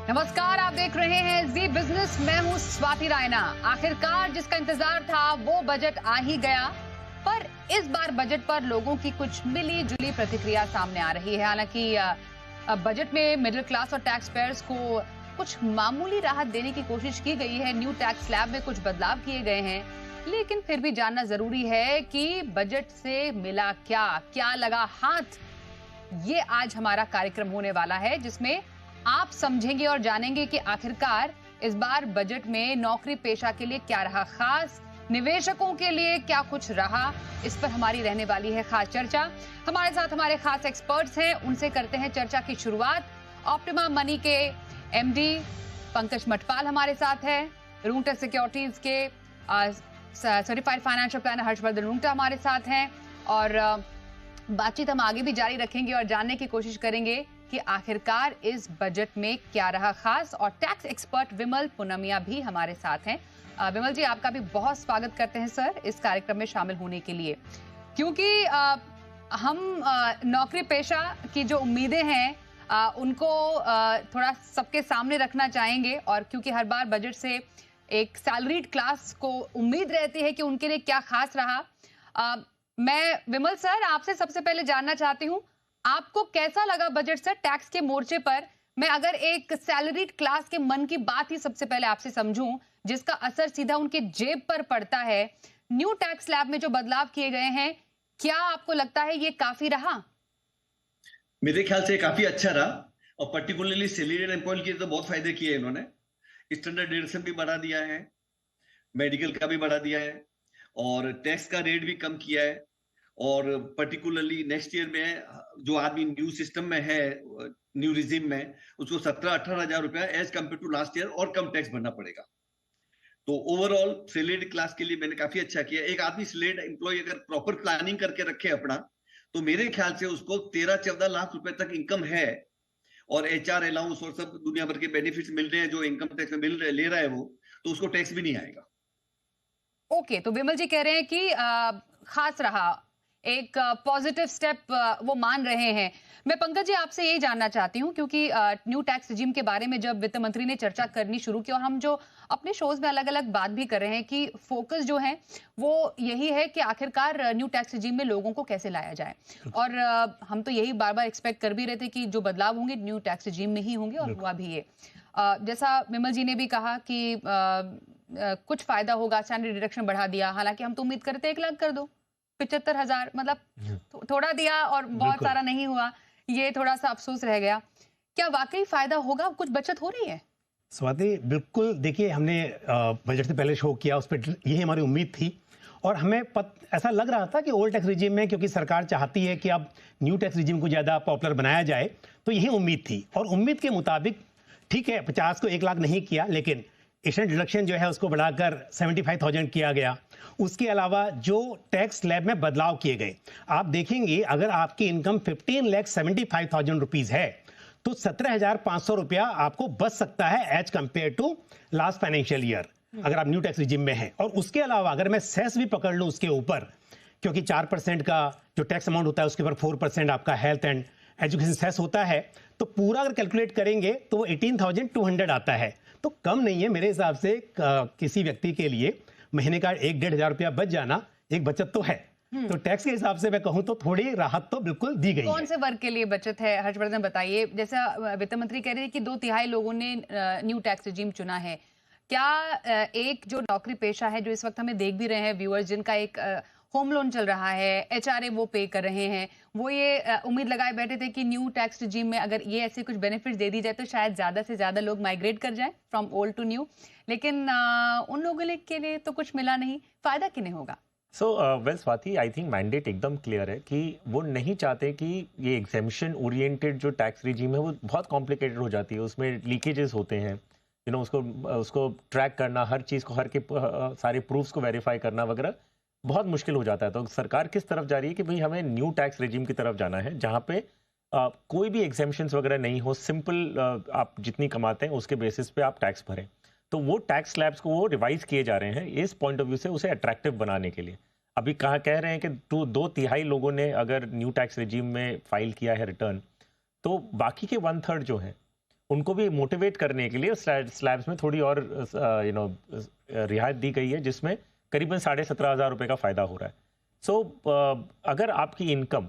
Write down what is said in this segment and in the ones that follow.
नमस्कार, आप देख रहे हैं जी बिजनेस। मैं हूं स्वाति रायना। आखिरकार जिसका इंतजार था वो बजट आ ही गया, पर इस बार बजट पर लोगों की कुछ मिली जुली प्रतिक्रिया सामने आ रही है। हालांकि बजट में मिडिल क्लास और टैक्स पेयर्स को कुछ मामूली राहत देने की कोशिश की गई है। न्यू टैक्स स्लैब में कुछ बदलाव किए गए हैं, लेकिन फिर भी जानना जरूरी है कि बजट से मिला क्या, क्या लगा हाथ। ये आज हमारा कार्यक्रम होने वाला है, जिसमें आप समझेंगे और जानेंगे कि आखिरकार इस बार बजट में नौकरी पेशा के लिए क्या रहा खास, निवेशकों के लिए क्या कुछ रहा। इस पर हमारी रहने वाली है खास चर्चा। हमारे साथ हमारे खास एक्सपर्ट्स हैं, उनसे करते हैं चर्चा की शुरुआत। ऑप्टिमा मनी के एमडी पंकज मटपाल हमारे साथ है। रूंगटा सिक्योरिटीज के certified financial planner Harshvardhan Rungta हमारे साथ हैं। और बातचीत हम आगे भी जारी रखेंगे और जानने की कोशिश करेंगे कि आखिरकार इस बजट में क्या रहा खास। और टैक्स एक्सपर्ट विमल पुनमिया भी हमारे साथ हैं। विमल जी, आपका भी बहुत स्वागत करते हैं सर इस कार्यक्रम में शामिल होने के लिए, क्योंकि हम नौकरी पेशा की जो उम्मीदें हैं उनको थोड़ा सबके सामने रखना चाहेंगे। और क्योंकि हर बार बजट से एक सैलरीड क्लास को उम्मीद रहती है कि उनके लिए क्या खास रहा। मैं विमल सर आपसे सबसे पहले जानना चाहती हूं, आपको कैसा लगा बजट से टैक्स के मोर्चे पर। मैं अगर एक सैलरीड क्लास के मन की बात ही सबसे पहले आपसे समझूं, जिसका असर सीधा उनके जेब पर पड़ता है, न्यू टैक्स स्लैब में जो बदलाव किए गए हैं, क्या आपको लगता है ये काफी रहा? मेरे ख्याल से काफी अच्छा रहा, और पर्टिकुलरली सैलरीड एम्प्लॉय के तो बहुत फायदे किए इन्होंने। स्टैंडर्ड डिडक्शन भी बढ़ा दिया है, मेडिकल का भी बढ़ा दिया है, और टैक्स का रेट भी कम किया है। और पर्टिकुलरली नेक्स्ट ईयर में जो आदमी न्यू सिस्टम में है, न्यू रिजीम में, उसको 17-18 हजार रुपया as compare to last year और कम टैक्स भरना पड़ेगा। तो ओवरऑल सैलरीड क्लास के लिए मैंने काफी अच्छा किया। एक आदमी सैलरीड एम्प्लॉय अगर प्रॉपर प्लानिंग करके रखे अपना, तो मेरे ख्याल से उसको 13-14 लाख रुपए तक इनकम है, और एचआर अलाउंस और सब दुनिया भर के बेनिफिट्स मिल रहे हैं जो इनकम टैक्स में ले रहा है वो, तो उसको टैक्स भी नहीं आएगा। ओके, तो विमल जी कह रहे हैं कि खास रहा, एक पॉजिटिव स्टेप वो मान रहे हैं। मैं पंकज जी आपसे यही जानना चाहती हूँ, क्योंकि न्यू टैक्स रिजीम के बारे में जब वित्त मंत्री ने चर्चा करनी शुरू की, और हम जो अपने शोज में अलग अलग बात भी कर रहे हैं कि फोकस जो है वो यही है कि आखिरकार न्यू टैक्स रिजीम में लोगों को कैसे लाया जाए। और हम तो यही बार बार एक्सपेक्ट कर भी रहे थे कि जो बदलाव होंगे न्यू टैक्स रिजीम में ही होंगे, और हुआ भी ये। जैसा विमल जी ने भी कहा कि कुछ फायदा होगा, स्टैंडर्ड डिडक्शन बढ़ा दिया। हालांकि हम तो उम्मीद करते 1 लाख कर दो, 75,000, मतलब थोड़ा दिया और बहुत सारा नहीं हुआ, ये थोड़ा सा अफसोस रह गया। क्या वाकई फायदा होगा, कुछ बचत हो रही है? स्वाति, बिल्कुल। देखिए, हमने बजट से पहले शो किया, उस पर यही हमारी उम्मीद थी। और हमें ऐसा लग रहा था कि ओल्ड टैक्स रिजीम में, क्योंकि सरकार चाहती है कि अब न्यू टैक्स रिजीम को ज़्यादा पॉपुलर बनाया जाए, तो यही उम्मीद थी। और उम्मीद के मुताबिक ठीक है, 50 को 1 लाख नहीं किया, लेकिन स्टैंडर्ड डिडक्शन जो है उसको बढ़ाकर 75,000 किया गया। उसके अलावा जो टैक्स स्लैब में बदलाव किए गए, आप देखेंगे अगर आपकी इनकम 15,75,000 रुपीज़ है, तो 17,500 रुपया आपको बच सकता है as compare to last financial year, अगर आप न्यू टैक्स रिजिम में हैं। और उसके अलावा अगर मैं सेस भी पकड़ लूँ उसके ऊपर, क्योंकि 4% का जो टैक्स अमाउंट होता है उसके ऊपर 4% आपका हेल्थ एंड एजुकेशन सेस होता है, तो पूरा अगर कैलकुलेट करेंगे तो वो 18,200 आता है। तो कम नहीं है मेरे हिसाब से। किसी व्यक्ति के लिए महीने का 1-1.5 हजार रुपया बच जाना एक बचत तो है। तो टैक्स के हिसाब से मैं कहूं तो थोड़ी राहत तो बिल्कुल दी गई है। कौन से वर्ग के लिए बचत है, हर्षवर्धन बताइए। जैसा वित्त मंत्री कह रहे हैं कि 2/3 लोगों ने न्यू टैक्स रिजीम चुना है। क्या एक जो नौकरी पेशा है, जो इस वक्त हमें देख भी रहे हैं व्यूअर्स, जिनका एक होम लोन चल रहा है, एचआरए वो पे कर रहे हैं, वो ये उम्मीद लगाए बैठे थे कि न्यू टैक्स रिजीम में अगर ये ऐसे कुछ बेनिफिट दे दी जाए तो शायद ज्यादा से ज्यादा लोग माइग्रेट कर जाएं फ्रॉम ओल्ड टू न्यू। लेकिन उन लोगों के लिए तो कुछ मिला नहीं। फायदा किन्हें होगा? Well Swati, I think mandate एकदम क्लियर है कि वो नहीं चाहते कि ये एग्जेम्पशन ओरिएंटेड जो टैक्स रिजीम है वो बहुत कॉम्प्लिकेटेड हो जाती है, उसमें लीकेजेस होते हैं, उसको ट्रैक करना, हर चीज़ को, सारे प्रूफ्स को वेरीफाई करना वगैरह बहुत मुश्किल हो जाता है। तो सरकार किस तरफ जा रही है कि भाई हमें न्यू टैक्स रिजीम की तरफ जाना है, जहाँ पे कोई भी एग्जेम्पशंस वगैरह नहीं हो, सिंपल आप जितनी कमाते हैं उसके बेसिस पे आप टैक्स भरें। तो वो टैक्स स्लैब्स को वो रिवाइज किए जा रहे हैं इस पॉइंट ऑफ व्यू से, उसे अट्रैक्टिव बनाने के लिए। अभी कहाँ कह रहे हैं कि 2/3 लोगों ने अगर न्यू टैक्स रिजीम में फाइल किया है रिटर्न, तो बाकी के 1/3 जो हैं उनको भी मोटिवेट करने के लिए स्लैब्स में थोड़ी और रियायत दी गई है, जिसमें करीबन 17,500 रुपये का फ़ायदा हो रहा है। सो अगर आपकी इनकम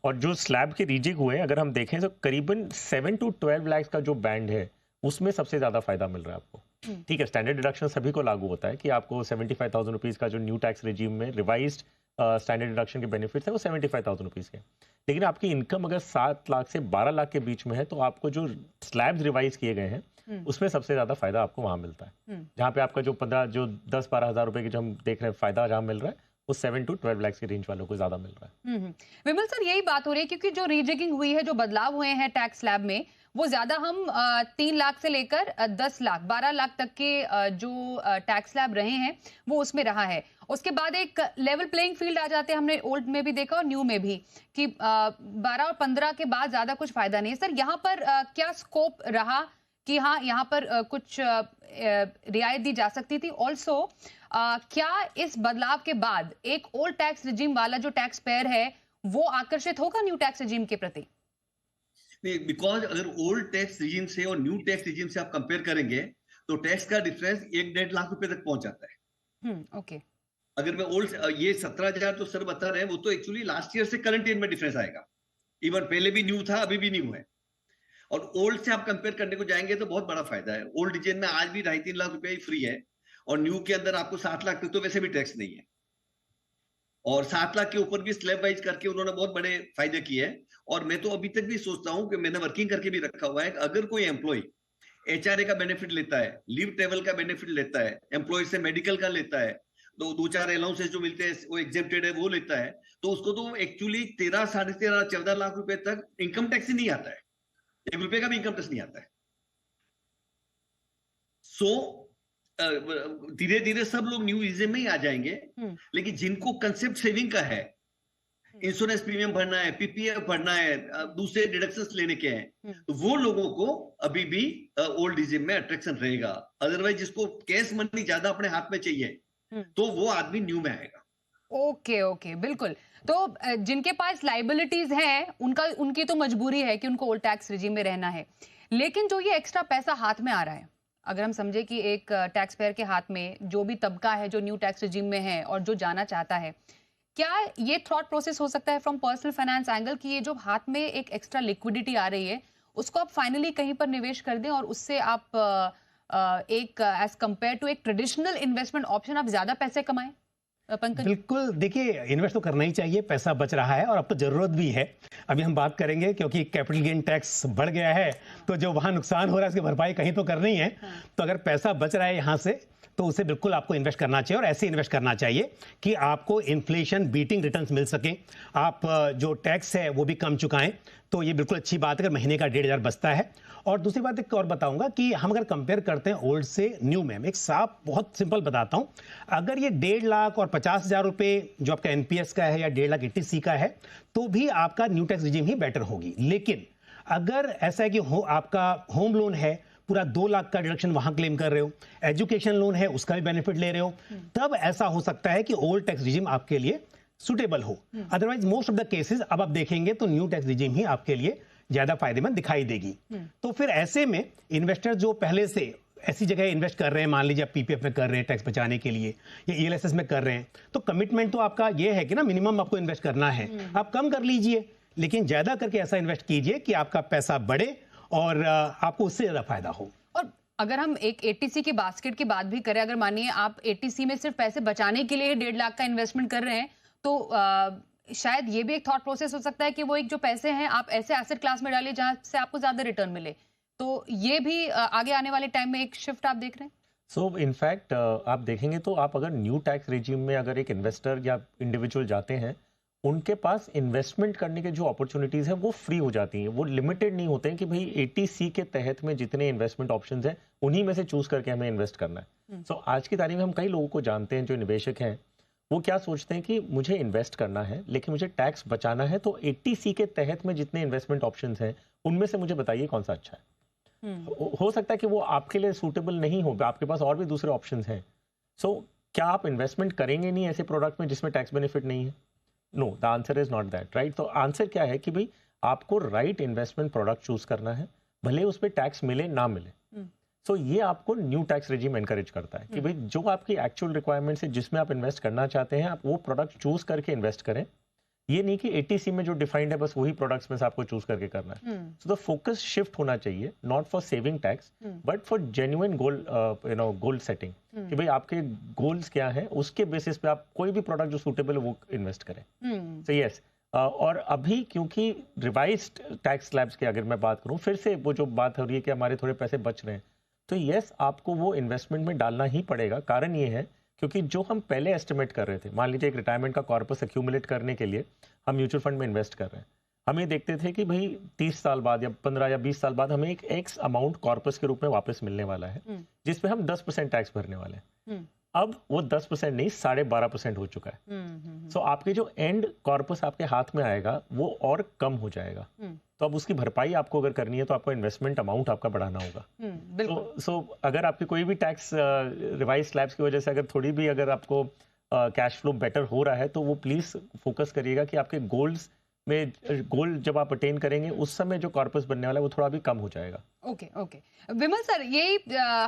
और जो स्लैब के रीजिक हुए हैं अगर हम देखें तो करीबन 7 to 12 लाख का जो बैंड है उसमें सबसे ज़्यादा फ़ायदा मिल रहा है आपको। ठीक है, स्टैंडर्ड डिडक्शन सभी को लागू होता है कि आपको 75,000 रुपीज़ का जो न्यू टैक्स रिजीम में रिवाइज्ड स्टैंडर्ड डिडक्शन के बेनिफिट्स है वो 75,000 रुपीज़ के। लेकिन आपकी इनकम अगर 7 लाख से 12 लाख के बीच में है तो आपको जो स्लैब्स रिवाइज किए गए हैं उसमें सबसे ज़्यादा फायदा आपको वहाँ मिलता है, जहाँ पे आपका जो 10-12 हज़ार रुपए की जो हम देख रहे हैं फायदा जहाँ मिल रहा है वो 7 to 12 लाख की रेंज वालों को ज्यादा मिल रहा है। विमल सर, यही बात हो रही है क्योंकि जो रीजिगिंग हुई है, जो बदलाव हुए हैं टैक्स स्लैब में, वो ज्यादा हम 3 लाख से लेकर 10 लाख 12 लाख तक के जो टैक्स स्लैब रहे हैं वो उसमें रहा है। उसके बाद एक लेवल प्लेइंग फील्ड आ जाते हैं, हमने ओल्ड में भी देखा और न्यू में भी कि 12 और 15 के बाद ज्यादा कुछ फायदा नहीं है। सर, यहाँ पर क्या स्कोप रहा कि हाँ यहाँ पर कुछ रियायत दी जा सकती थी? ऑल्सो क्या इस बदलाव के बाद एक ओल्ड टैक्स रिजीम वाला जो टैक्स पेयर है वो आकर्षित होगा न्यू टैक्स रिजीम के प्रति? नहीं, बिकॉज अगर ओल्ड टैक्स रिजीम से और न्यू टैक्स रिजीम से आप कंपेयर करेंगे तो टैक्स का डिफरेंस 1-1.5 लाख रुपए तक पहुंच जाता है। ओके। अगर मैं ओल्ड ये 17,000 तो सर बता रहे हैं वो तो एक्चुअली लास्ट ईयर से करंट ईयर में डिफरेंस आएगा। इवन पहले भी न्यू था, अभी भी न्यू है। और ओल्ड से आप कंपेयर करने को जाएंगे तो बहुत बड़ा फायदा है। ओल्ड डिजाइन में आज भी 2.5-3 लाख रुपए ही फ्री है और न्यू के अंदर आपको 7 लाख तक तो वैसे भी टैक्स नहीं है। और 7 लाख के ऊपर भी स्लैब वाइज करके उन्होंने बहुत बड़े फायदे किए हैं। और मैं तो अभी तक भी सोचता हूं कि मैंने वर्किंग करके भी रखा हुआ है, अगर कोई एम्प्लॉय HRA का बेनिफिट लेता है, लीव ट्रेवल का बेनिफिट लेता है, एम्प्लॉय से मेडिकल का लेता है, तो 2-4 अलाउंसेस जो मिलते हैं वो एग्जेम्प्टेड है वो लेता है, तो उसको तो एक्चुअली 13, 13.5, 14 लाख रुपए तक इनकम टैक्स ही नहीं आता है। 1 रुपए का भी इनकम टैक्स नहीं आता है। सो धीरे धीरे सब लोग न्यू रिजीम में ही आ जाएंगे। लेकिन जिनको कंसेप्ट सेविंग का है, इंश्योरेंस प्रीमियम भरना है, PPF भरना है, दूसरे डिडक्शंस लेने के हैं, तो वो लोगों को अभी भी ओल्ड रिजीम में अट्रैक्शन रहेगा। अदरवाइज जिसको कैश मनी ज्यादा अपने हाथ में चाहिए तो वो आदमी न्यू में आएगा। ओके, बिल्कुल। तो जिनके पास लाइबिलिटीज हैं उनकी तो मजबूरी है कि उनको ओल्ड टैक्स रिजीम में रहना है। लेकिन जो ये एक्स्ट्रा पैसा हाथ में आ रहा है, अगर हम समझे कि एक टैक्स पेयर के हाथ में जो भी तबका है जो न्यू टैक्स रिजीम में है और जो जाना चाहता है, क्या ये थॉट प्रोसेस हो सकता है फ्रॉम पर्सनल फाइनेंस एंगल कि ये जो हाथ में एक एक्स्ट्रा लिक्विडिटी आ रही है उसको आप फाइनली कहीं पर निवेश कर दें और उससे आप एक एज कंपेयर टू एक ट्रेडिशनल इन्वेस्टमेंट ऑप्शन आप ज्यादा पैसे कमाएं? पंकज, बिल्कुल, देखिए इन्वेस्ट तो करना ही चाहिए, पैसा बच रहा है और अब तो जरूरत भी है। अभी हम बात करेंगे क्योंकि कैपिटल गेन टैक्स बढ़ गया है तो जो वहां नुकसान हो रहा है उसकी भरपाई कहीं तो करनी है। तो अगर पैसा बच रहा है यहाँ से तो उसे बिल्कुल आपको इन्वेस्ट करना चाहिए और ऐसे इन्वेस्ट करना चाहिए कि आपको इन्फ्लेशन बीटिंग रिटर्न्स मिल सके, आप जो टैक्स है वो भी कम चुकाएं। तो ये बिल्कुल अच्छी बात है अगर महीने का 1,500 बचता है। और दूसरी बात एक और बताऊंगा कि हम अगर कंपेयर करते हैं ओल्ड से न्यू में, एक साफ बहुत सिंपल बताता हूं, अगर ये 1.5 लाख और 50,000 रुपए जो आपका NPS का है या 1.5 लाख ETC का है तो भी आपका न्यू टैक्स रिजीम ही बेटर होगी। लेकिन अगर ऐसा है कि आपका होम लोन है, पूरा 2 लाख का डिडक्शन वहां क्लेम कर रहे हो, एजुकेशन लोन है उसका भी बेनिफिट ले रहे हो, तब ऐसा हो सकता है कि ओल्ड टैक्स रिजीम आपके लिए सुटेबल हो। Otherwise most of the cases अब आप देखेंगे तो न्यू टैक्स रिजीम ही आपके लिए ज्यादा फायदेमंद दिखाई देगी। तो फिर ऐसे में इन्वेस्टर जो पहले से ऐसी जगह इन्वेस्ट कर रहे हैं, मान लीजिए आप PPF में कर रहे हैं टैक्स बचाने के लिए या ELSS में कर रहे हैं, तो कमिटमेंट तो आपका ये है कि ना मिनिमम आपको इन्वेस्ट करना है, आप कम कर लीजिए लेकिन ज्यादा करके ऐसा इन्वेस्ट कीजिए कि आपका पैसा बढ़े और आपको उससे ज्यादा फायदा हो। और अगर हम एक ATC की बास्केट की बात भी करें, अगर मानिए आप ATC में सिर्फ पैसे बचाने के लिए 1.5 लाख का इन्वेस्टमेंट कर रहे हैं तो शायद ये भी एक थॉट प्रोसेस हो सकता है कि वो एक जो पैसे हैं आप ऐसे एसेट क्लास में डालिए जहां से आपको ज्यादा रिटर्न मिले। तो ये भी आगे आने वाले टाइम में एक शिफ्ट आप देख रहे हैं? सो इनफैक्ट आप देखेंगे तो आप अगर न्यू टैक्स रिजीम में अगर एक इन्वेस्टर या इंडिविजुअल जाते हैं, उनके पास इन्वेस्टमेंट करने के जो अपॉर्चुनिटीज हैं वो फ्री हो जाती हैं, वो लिमिटेड नहीं होते हैं कि भाई ATC के तहत में जितने इन्वेस्टमेंट ऑप्शंस हैं उन्हीं में से चूज करके हमें इन्वेस्ट करना है। सो आज की तारीख में हम कई लोगों को जानते हैं जो निवेशक हैं, वो क्या सोचते हैं कि मुझे इन्वेस्ट करना है लेकिन मुझे टैक्स बचाना है, तो ATC के तहत में जितने इन्वेस्टमेंट ऑप्शंस हैं उनमें से मुझे बताइए कौन सा अच्छा है। हो सकता है कि वो आपके लिए सूटेबल नहीं हो, आपके पास और भी दूसरे ऑप्शंस हैं। सो क्या आप इन्वेस्टमेंट करेंगे नहीं ऐसे प्रोडक्ट में जिसमें टैक्स बेनिफिट नहीं है? No, the answer is not that, right. तो आंसर क्या है कि भाई आपको राइट इन्वेस्टमेंट प्रोडक्ट चूज करना है, भले उस पर टैक्स मिले ना मिले। सो ये आपको न्यू टैक्स रेजिम एनकरेज करता है कि भाई जो आपकी एक्चुअल रिक्वायरमेंट्स है, जिसमें आप इन्वेस्ट करना चाहते हैं, आप वो प्रोडक्ट चूज करके इन्वेस्ट करें। ये नहीं कि 80C में जो डिफाइंड है बस वही प्रोडक्ट्स में से आपको चूज करके करना है। सो द फोकस शिफ्ट होना चाहिए, not for saving tax but for genuine goal goal setting, कि भाई आपके गोल्स क्या हैं, उसके बेसिस पे आप कोई भी प्रोडक्ट जो सूटेबल है वो इन्वेस्ट करें। सो यस, और अभी क्योंकि रिवाइज्ड टैक्स स्लैब्स की अगर मैं बात करूं, फिर से वो जो बात हो रही है कि हमारे थोड़े पैसे बच रहे हैं, तो यस आपको वो इन्वेस्टमेंट में डालना ही पड़ेगा। कारण ये है क्योंकि जो हम पहले एस्टिमेट कर रहे थे, मान लीजिए एक रिटायरमेंट का कॉर्पस एक्यूमुलेट करने के लिए हम म्यूचुअल फंड में इन्वेस्ट कर रहे हैं, हम ये देखते थे कि भाई 30 साल बाद या 15 या 20 साल बाद हमें एक एक्स अमाउंट कॉर्पस के रूप में वापस मिलने वाला है, जिसपे हम 10% टैक्स भरने वाले हैं। अब वो 10% नहीं 12.5% हो चुका है। सो आपके जो एंड कॉर्पस आपके हाथ में आएगा वो और कम हो जाएगा। तो अब उसकी भरपाई आपको अगर करनी है तो आपको इन्वेस्टमेंट अमाउंट आपका बढ़ाना होगा। सो अगर आपकी कोई भी टैक्स रिवाइज स्लैब्स की वजह से अगर थोड़ी भी अगर आपको कैश फ्लो बेटर हो रहा है, तो वो प्लीज फोकस करिएगा कि आपके गोल्स में गोल जब आप अटेन करेंगे उस समय जो कॉर्पस बनने वाला है वो थोड़ा भी कम हो जाएगा। ओके ओके विमल सर, यही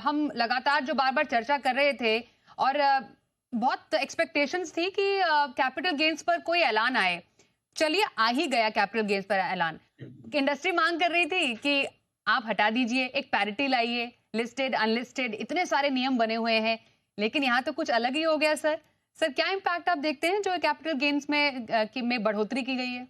हम लगातार जो बार बार चर्चा कर रहे थे और बहुत एक्सपेक्टेशंस थी कि कैपिटल गेन्स पर कोई ऐलान आए। चलिए आ ही गया कैपिटल गेन्स पर ऐलान। इंडस्ट्री मांग कर रही थी कि आप हटा दीजिए, एक पैरिटी लाइए, लिस्टेड अनलिस्टेड इतने सारे नियम बने हुए हैं, लेकिन यहाँ तो कुछ अलग ही हो गया। सर क्या इम्पैक्ट आप देखते हैं जो कैपिटल गेन्स में बढ़ोतरी की गई है?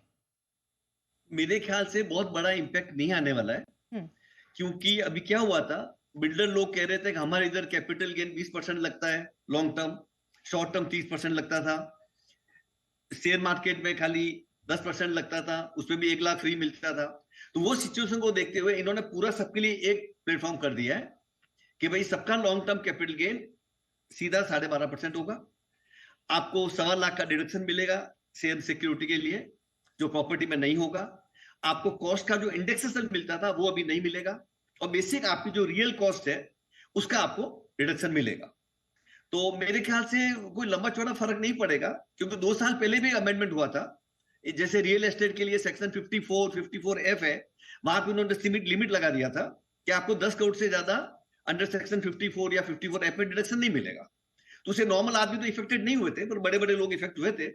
मेरे ख्याल से बहुत बड़ा इम्पैक्ट नहीं आने वाला है, क्योंकि अभी क्या हुआ था, बिल्डर लोग कह रहे थे कि हमारे इधर कैपिटल गेन 20% लगता है लॉन्ग टर्म, शॉर्ट टर्म 30% लगता था, शेयर मार्केट में खाली 10% लगता था, उसमें भी 1 लाख फ्री मिलता था। तो वो सिचुएशन को देखते हुए इन्होंने पूरा सबके लिए एक प्लेटफॉर्म कर दिया है कि भाई सबका लॉन्ग टर्म कैपिटल गेन सीधा 12.5% होगा। आपको 1.25 लाख का डिडक्शन मिलेगा शेयर सिक्योरिटी के लिए, जो प्रॉपर्टी में नहीं होगा। आपको कॉस्ट का जो इंडेक्सेशन मिलता था वो अभी नहीं मिलेगा, और बेसिक आपकी जो रियल कॉस्ट है उसका आपको रिडक्शन मिलेगा। तो मेरे ख्याल से कोई लंबा चौड़ा फर्क नहीं पड़ेगा, क्योंकि 2 साल पहले भी अमेंडमेंट हुआ था। जैसे रियल एस्टेट के लिए सेक्शन 54F है, वहां पे उन्होंने लिमिट लगा दिया था कि आपको 10 करोड़ से ज्यादा अंडर सेक्शन 54 या 54F में डिडक्शन नहीं मिलेगा। तो उसे नॉर्मल आदमी तो इफेक्टेड नहीं हुए थे, पर बड़े बड़े लोग इफेक्ट हुए थे।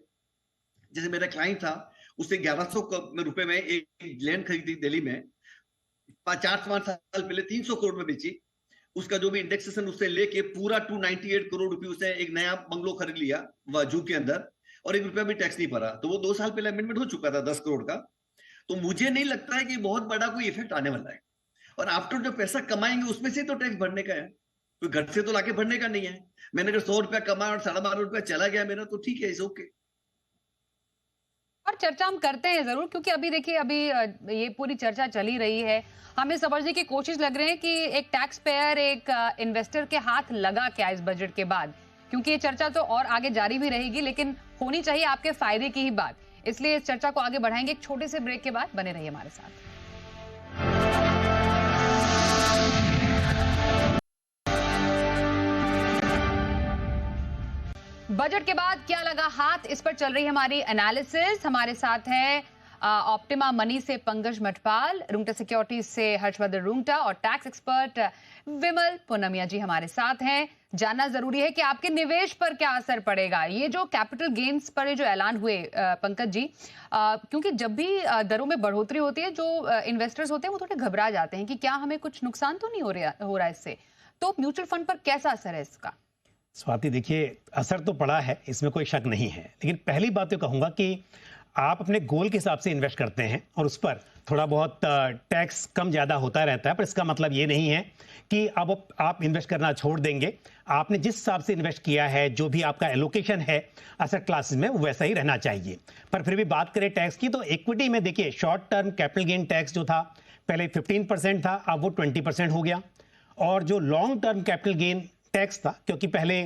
जैसे मेरा क्लाइंट था, उससे 1100 रुपए में एक लैंड खरीदी दिल्ली में, 4-5 साल पहले 300 करोड़ में बेची। उसका जो भी इंडेक्सेशन उससे लेके पूरा 298 करोड़ रुपए उसने एक नया बंगलो खरीद लिया जू के अंदर, और 1 रुपया भी टैक्स नहीं भरा। तो वो 2 साल पहले अमेंडमेंट हो चुका था 10 करोड़ का। तो मुझे नहीं लगता है कि बहुत बड़ा कोई इफेक्ट आने वाला है। और आफ्टर जो पैसा कमाएंगे उसमें से तो टैक्स भरने का है, कोई घर से तो लाके भरने का नहीं है। मैंने अगर 100 रुपया कमाया और 12.5 रुपया चला गया मेरा, तो ठीक है, इट्स ओके। और चर्चा हम करते हैं जरूर, क्योंकि अभी देखिए अभी ये पूरी चर्चा चली रही है। हमें समझने की कोशिश लग रही है कि एक टैक्स पेयर, एक इन्वेस्टर के हाथ लगा क्या इस बजट के बाद, क्योंकि ये चर्चा तो और आगे जारी भी रहेगी, लेकिन होनी चाहिए आपके फायदे की ही बात। इसलिए इस चर्चा को आगे बढ़ाएंगे एक छोटे से ब्रेक के बाद। बने रहिए हमारे साथ। बजट के बाद क्या लगा हाथ, इस पर चल रही है हमारी एनालिसिस। हमारे साथ है ऑप्टिमा मनी से पंकज मठपाल, रुंगटा सिक्योरिटीज से हर्षवर्धन रुंगटा और टैक्स एक्सपर्ट विमल पुनमिया जी हमारे साथ हैं। जानना जरूरी है कि आपके निवेश पर क्या असर पड़ेगा, ये जो कैपिटल गेन्स पर जो ऐलान हुए पंकज जी, क्योंकि जब भी दरों में बढ़ोतरी होती है, जो इन्वेस्टर्स होते हैं वो थोड़े घबरा जाते हैं कि क्या हमें कुछ नुकसान तो नहीं हो रहा इससे। तो म्यूचुअल फंड पर कैसा असर है इसका? स्वाति, देखिए असर तो पड़ा है, इसमें कोई शक नहीं है, लेकिन पहली बात तो कहूंगा कि आप अपने गोल के हिसाब से इन्वेस्ट करते हैं और उस पर थोड़ा बहुत टैक्स कम ज़्यादा होता रहता है, पर इसका मतलब ये नहीं है कि अब आप इन्वेस्ट करना छोड़ देंगे। आपने जिस हिसाब से इन्वेस्ट किया है, जो भी आपका एलोकेशन है असेट क्लासेस में, वो वैसा ही रहना चाहिए। पर फिर भी बात करें टैक्स की, तो इक्विटी में देखिए short term capital gain tax जो था पहले 15% था, अब वो 20% हो गया। और जो long term capital gain tax था, क्योंकि पहले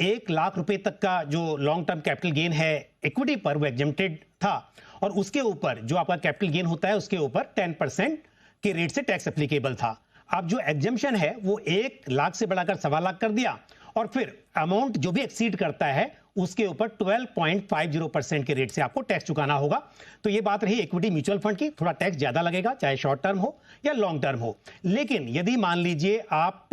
1 लाख रुपए तक का जो लॉन्ग टर्म कैपिटल गेन है इक्विटी पर, वो एग्जेम्प्टेड था, और उसके ऊपर जो आपका कैपिटल गेन होता है उसके ऊपर 10% के रेट से टैक्स एप्लीकेबल था। अब जो एग्जेम्पशन है वो 1 लाख से बढ़ाकर 1.25 लाख कर दिया, और फिर अमाउंट जो भी एक्सीड करता है उसके ऊपर 12.50% के रेट से आपको टैक्स चुकाना होगा। तो ये बात रही इक्विटी म्यूचुअल फंड की, थोड़ा टैक्स ज्यादा लगेगा चाहे शॉर्ट टर्म हो या लॉन्ग टर्म हो। लेकिन यदि मान लीजिए आप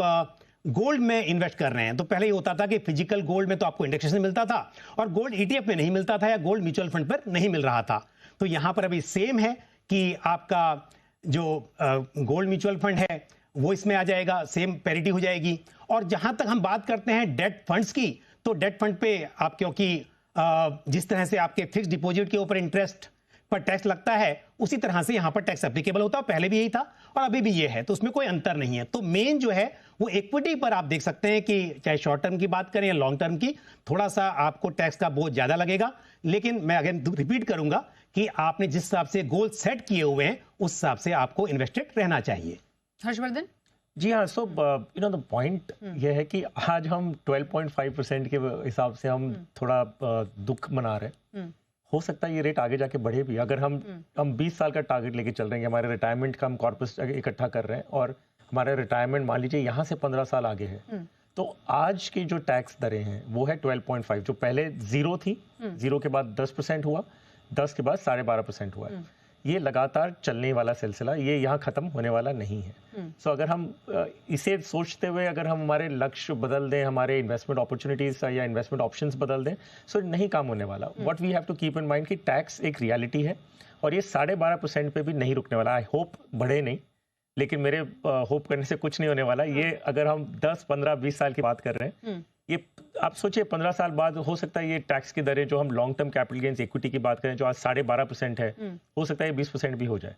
गोल्ड में इन्वेस्ट कर रहे हैं, तो पहले ये होता था कि फिजिकल गोल्ड में तो आपको इंडेक्सेशन मिलता था और गोल्ड ईटीएफ में नहीं मिलता था या गोल्ड म्यूचुअल फंड पर नहीं मिल रहा था। तो यहां पर अभी सेम है कि आपका जो गोल्ड म्यूचुअल फंड है वो इसमें आ जाएगा, सेम पैरिटी हो जाएगी। और जहां तक हम बात करते हैं डेट फंड्स की, तो डेट फंड पे आप क्योंकि जिस तरह से आपके फिक्स डिपॉजिट के ऊपर इंटरेस्ट पर टैक्स लगता है उसी तरह से यहां पर टैक्स एप्लीकेबल होता है। पहले भी यही था और अभी भी ये है, तो उसमें कोई अंतर नहीं है। तो मेन जो है वो इक्विटी पर आप देख सकते हैं कि चाहे शॉर्ट टर्म की बात करें या लॉन्ग टर्म की, थोड़ा सा आपको टैक्स का बोझ ज्यादा लगेगा। लेकिन मैं अगेन रिपीट करूंगा कि आपने जिस हिसाब से गोल सेट किए हुए हैं उस हिसाब से आपको इन्वेस्टेड रहना चाहिए। हर्षवर्धन जी हाँ, so you know the point ये है कि आज हम 12.5% के हिसाब से हम थोड़ा दुख मना रहे हैं। हो सकता है ये रेट आगे जाके बढ़े भी। अगर हम 20 साल का टारगेट लेके चल रहे हैं, हमारे रिटायरमेंट का हम कॉर्पस इकट्ठा कर रहे हैं और हमारा रिटायरमेंट मान लीजिए यहाँ से 15 साल आगे है, तो आज की जो टैक्स दरें हैं वो है 12.5, जो पहले 0 थी, 0 के बाद 10% हुआ, 10 के बाद 12.5% हुआ है। ये लगातार चलने वाला सिलसिला, ये यहाँ खत्म होने वाला नहीं है। सो अगर हम इसे सोचते हुए अगर हम हमारे लक्ष्य बदल दें, हमारे इन्वेस्टमेंट अपॉर्चुनिटीज या इन्वेस्टमेंट ऑप्शंस बदल दें, सो नहीं काम होने वाला। What we have to keep in mind कि टैक्स एक रियलिटी है और ये 12.5% पे भी नहीं रुकने वाला। आई होप बढ़े नहीं, लेकिन मेरे होप करने से कुछ नहीं होने वाला। ये अगर हम 10, 15, 20 साल की बात कर रहे हैं, ये आप सोचिए 15 साल बाद हो सकता है ये टैक्स की दरें जो हम long term capital gains equity की बात करें जो आज 12.5% है, हो सकता है 20% भी हो जाए।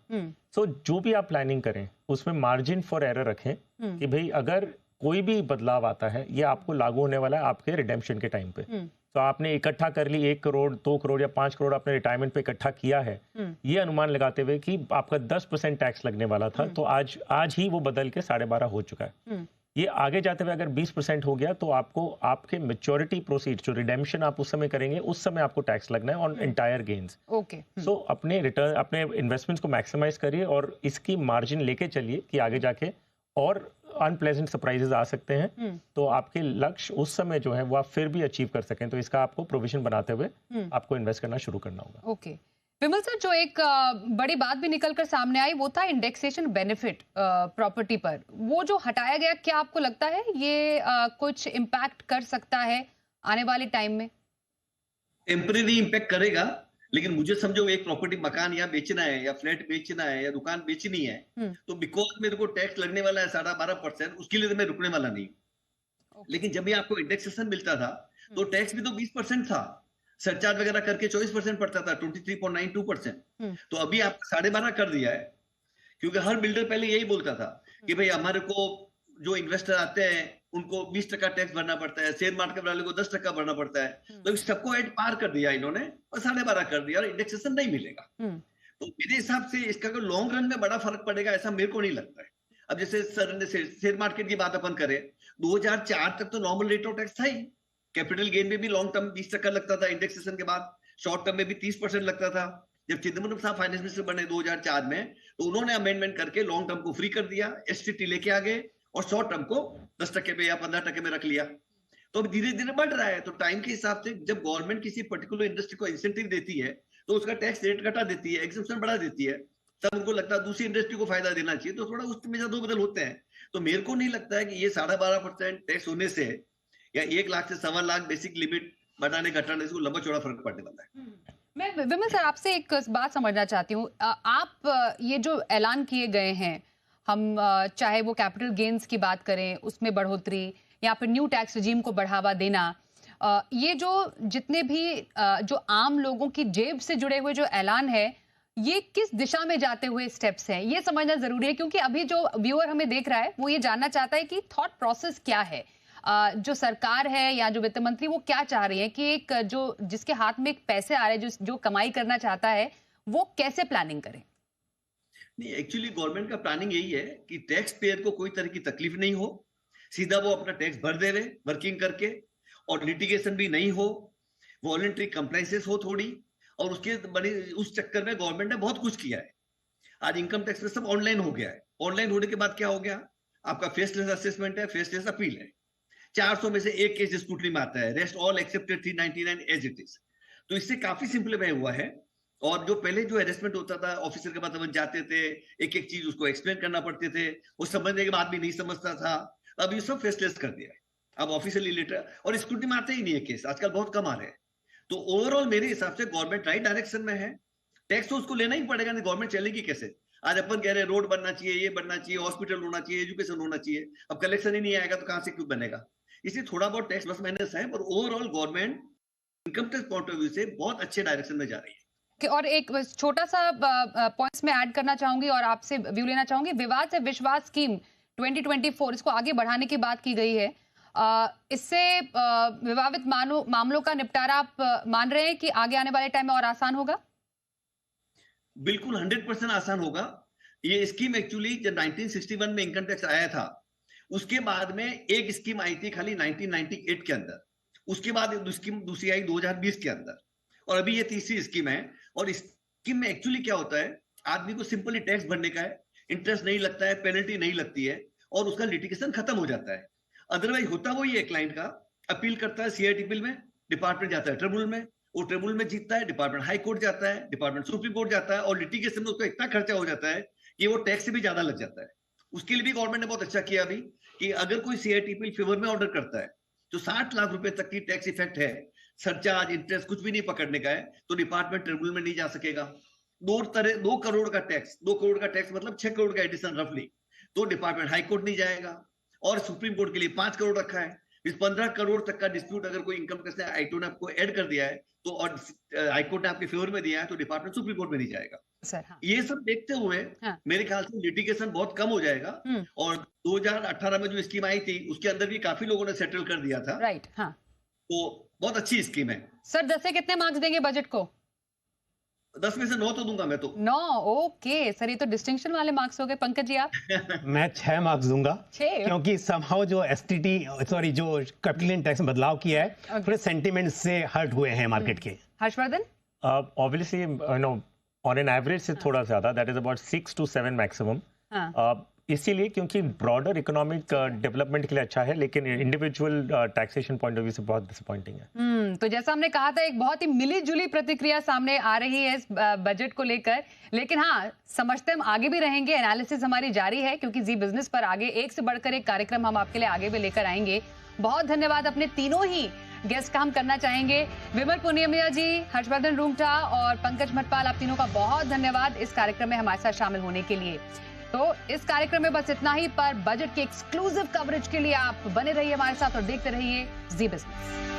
सो जो भी आप प्लानिंग करें उसमें मार्जिन फॉर एरर रखें कि भाई अगर कोई भी बदलाव आता है ये आपको लागू होने वाला है आपके रिडेम्पशन के टाइम पे। तो आपने इकट्ठा कर ली 1 करोड़ 2 करोड़ या 5 करोड़ आपने रिटायरमेंट पे इकट्ठा किया है, ये अनुमान लगाते हुए कि आपका 10% टैक्स लगने वाला था, तो आज ही वो बदल के 12.5 हो चुका है। ये आगे जाते हुए अगर 20% हो गया तो आपको आपके मैच्योरिटी प्रोसीड जो रिडेम्पशन आप उस समय करेंगे उस समय आपको टैक्स लगना है ऑन एंटायर गेन्स। ओके, सो अपने रिटर्न अपने इन्वेस्टमेंट्स को मैक्सिमाइज करिए और इसकी मार्जिन लेके चलिए कि आगे जाके और अनप्लेजेंट सरप्राइजेस आ सकते हैं, तो आपके लक्ष्य उस समय जो है वो आप फिर भी अचीव कर सकें। तो इसका आपको प्रोविजन बनाते हुए आपको इन्वेस्ट करना शुरू करना होगा। ओके विमल सर, जो एक बड़ी बात भी निकलकर सामने आई वो था इंडेक्सेशन बेनिफिट प्रॉपर्टी पर, वो जो हटाया गया, क्या आपको लगता है ये कुछ इम्पैक्ट कर सकता है आने वाले टाइम में? टेम्परेरी इम्पैक्ट करेगा, लेकिन मुझे समझो एक प्रॉपर्टी मकान या बेचना है या फ्लैट बेचना है या दुकान बेचनी है, तो बिकॉज मेरे को टैक्स लगने वाला है 12.5%, उसके लिए तो मैं रुकने वाला नहीं। लेकिन जब भी आपको इंडेक्सेशन मिलता था तो टैक्स भी तो 20% था, सरचार्ज वगैरह करके 24% पड़ता था, 23.92%। तो अभी आप 12.5 कर दिया है, क्योंकि हर बिल्डर पहले यही बोलता था कि भाई हमारे को जो इन्वेस्टर आते हैं उनको 20% टैक्स भरना पड़ता है, शेयर मार्केट वाले को 10% भरना पड़ता है। तो इस सबको एड पार कर दिया इन्होंने और 12.5 कर दिया और इंडेक्सेशन नहीं मिलेगा। तो मेरे हिसाब से इसका लॉन्ग रन में बड़ा फर्क पड़ेगा ऐसा मेरे को नहीं लगता है। अब जैसे सर ने शेयर मार्केट की बात अपन करें, 2004 तक तो नॉर्मल रेट ऑफ टैक्स था ही। कैपिटल गेन में भी लॉन्ग टर्म 20% लगता था, इंडेक्सेशन के बाद शॉर्ट टर्म में भी 30% लगता था। जब चिदम्बरम साहब फाइनेंस मिनिस्टर बने 2004 में, तो उन्होंने अमेंडमेंट करके लॉन्ग टर्म को फ्री कर दिया, एसटीटी लेके आ गए और शॉर्ट टर्म को 10% पे या 15% में रख लिया। तो अब धीरे धीरे बढ़ रहा है। तो टाइम के हिसाब से जब गवर्नमेंट किसी पर्टिकुलर इंडस्ट्री को इंसेंटिव देती है तो उसका टैक्स रेट घटा देती है, एग्जेम्पशन बढ़ा देती है, तब उनको लगता है दूसरी इंडस्ट्री को फायदा देना चाहिए, तो थोड़ा उसमें ज्यादा बदल होते हैं। तो मेरे को नहीं लगता है कि ये 12.5% टैक्स होने से या 1 लाख से 1.25 लाख बेसिक लिमिट बढ़ाने घटाने से लंबा चौड़ा फर्क पड़ने वाला है। मैं विमल सर आपसे एक बात समझना चाहती हूँ। आप ये जो ऐलान किए गए हैं, हम चाहे वो कैपिटल गेन्स की बात करें उसमें बढ़ोतरी या फिर न्यू टैक्स रिजीम को बढ़ावा देना, ये जो जितने भी जो आम लोगों की जेब से जुड़े हुए जो ऐलान है, ये किस दिशा में जाते हुए स्टेप्स हैं, ये समझना जरूरी है। क्योंकि अभी जो व्यूअर हमें देख रहा है वो ये जानना चाहता है कि थॉट प्रोसेस क्या है, जो सरकार है या जो वित्त मंत्री वो क्या चाह रही है कि एक जो जिसके हाथ में एक पैसे आ रहे हैं, जो कमाई करना चाहता है, वो कैसे प्लानिंग करे? नहीं, एक्चुअली गवर्नमेंट का प्लानिंग यही है कि टैक्स पेयर को कोई तरह की तकलीफ नहीं हो, सीधा वो अपना टैक्स भर देवे वर्किंग करके, और लिटिगेशन भी नहीं हो, वॉलंटरी कंप्लाइंसेस हो थोड़ी। और उसके बड़ी उस चक्कर में गवर्नमेंट ने बहुत कुछ किया है। आज इनकम टैक्स में सब ऑनलाइन हो गया है। ऑनलाइन होने के बाद क्या हो गया, आपका फेसलेस असेसमेंट है, फेसलेस अपील है। 400 में से एक केस स्क्रूटनी में आता है, rest all accepted 399 as it is. तो इससे काफी सिंपलीफाई हुआ है। और जो पहले जो अरेस्टमेंट होता था, ऑफिसर के पास अपन जाते थे, एक एक चीज उसको एक्सप्लेन करना पड़ते थे, वो समझने के बाद भी नहीं समझता था, अब ये सब फेसलेस कर दिया है। अब ऑफिशियली लेटर और स्क्रूटनी में आते ही नहीं है केस, आजकल बहुत कम आ रहे हैं। तो ओवरऑल मेरे हिसाब से गवर्नमेंट राइट डायरेक्शन में है। टैक्स तो उसको लेना ही पड़ेगा, नहीं गवर्नमेंट चलेगी कैसे? आज अपन कह रहे हैं रोड बनना चाहिए, ये बनना चाहिए, हॉस्पिटल होना चाहिए, एजुकेशन होना चाहिए, अब कलेक्शन ही नहीं आएगा तो कहां से क्यों बनेगा? इसलिए थोड़ा बहुत टैक्स प्लस माइनस है, पर overall government income tax point of view से बहुत अच्छे डायरेक्शन में जा रही है। और एक छोटा सा पॉइंट्स में ऐड करना चाहूंगी और आपसे व्यू लेना चाहूंगी। विवाद से विश्वास स्कीम 2024 इसको आगे बढ़ाने की बात की गई है। इससे विवादित मामलों का निपटारा आप मान रहे हैं कि आगे आने वाले टाइम में और आसान होगा? बिल्कुल 100% आसान होगा। ये स्कीम एक्चुअली जब 1961 में इनकम टैक्स आया था, उसके बाद में एक स्कीम आई थी खाली 1998 के अंदर, उसके बाद स्कीम दूसरी आई 2020 के अंदर, और अभी ये तीसरी स्कीम है। और इस स्कीम में एक्चुअली क्या होता है, आदमी को सिंपली टैक्स भरने का है, इंटरेस्ट नहीं लगता है, पेनल्टी नहीं लगती है, और उसका लिटिगेशन खत्म हो जाता है। अदरवाइज होता वो ये क्लाइंट का अपील करता है सीआईटीपीएल में, डिपार्टमेंट जाता है ट्रिब्यूनल में, वो ट्रिब्यूनल में जीतता है, डिपार्टमेंट हाई कोर्ट जाता है, डिपार्टमेंट सुप्रीम कोर्ट जाता है, और लिटिगेशन में उसको इतना खर्चा हो जाता है कि वो टैक्स से भी ज्यादा लग जाता है। उसके लिए भी गवर्नमेंट ने बहुत अच्छा किया अभी कि अगर कोई सीआईटीपीएल फेवर में ऑर्डर करता है तो 60 लाख रुपए तक की टैक्स इफेक्ट है, सरचार्ज इंटरेस्ट कुछ भी नहीं पकड़ने का है, तो डिपार्टमेंट ट्रिब्यूनल में नहीं जा सकेगा। 2 करोड़ का टैक्स मतलब 6 करोड़ का एडिशन रफली, तो डिपार्टमेंट हाई कोर्ट नहीं जाएगा। और सुप्रीम कोर्ट के लिए 5 करोड़ रखा है। इस 15 करोड़ तक का डिस्प्यूट अगर कोई इनकम टैक्स आईटी ने आपको ऐड कर दिया है तो, और हाईकोर्ट ने आपके फेवर में दिया है, तो डिपार्टमेंट सुप्रीम कोर्ट में नहीं जाएगा सर। हाँ। ये सब देखते हुए मेरे ख्याल से लिटिगेशन बहुत कम हो जाएगा। और 2018 में जो स्कीम आई थी उसके अंदर भी काफी लोगों ने सेटल कर दिया था। राइट। हाँ, तो बहुत अच्छी स्कीम है। सर 10 से कितने मार्क्स देंगे बजट को? 10 में से 9 तो दूंगा मैं तो। 9? ओके सर, ये तो डिस्टिंक्शन वाले मार्क्स हो गए। पंकज जी आप? मैं 6 मार्क्स दूंगा, 6? क्योंकि समहाउ जो जो कैपिटल गेन टैक्स में बदलाव किया है, थोड़े सेंटिमेंट से हर्ट हुए हैं मार्केट के। Harshvardhan? Obviously on an average से थोड़ा ज्यादा, that is about 6 to 7 maximum. इसीलिए क्योंकि ब्रॉडर इकोनॉमिक डेवलपमेंट के लिए अच्छा है, लेकिन individual taxation point of view से बहुत डिसअपॉइंटिंग है। तो जैसा हमने कहा था, एक बहुत ही मिली जुली प्रतिक्रिया सामने आ रही है इस बजट को लेकर, लेकिन हाँ समझते हम आगे भी रहेंगे। एनालिसिस हमारी जारी है, क्योंकि जी बिजनेस पर आगे एक से बढ़कर एक कार्यक्रम हम आपके लिए आगे भी लेकर आएंगे। बहुत धन्यवाद अपने तीनों ही गेस्ट का हम करना चाहेंगे। विमल पुनिया जी, हर्षवर्धन रूंगटा और पंकज मटपाल, आप तीनों का बहुत धन्यवाद इस कार्यक्रम में हमारे साथ शामिल होने के लिए। तो इस कार्यक्रम में बस इतना ही, पर बजट के एक्सक्लूसिव कवरेज के लिए आप बने रहिए हमारे साथ और देखते रहिए जी बिजनेस।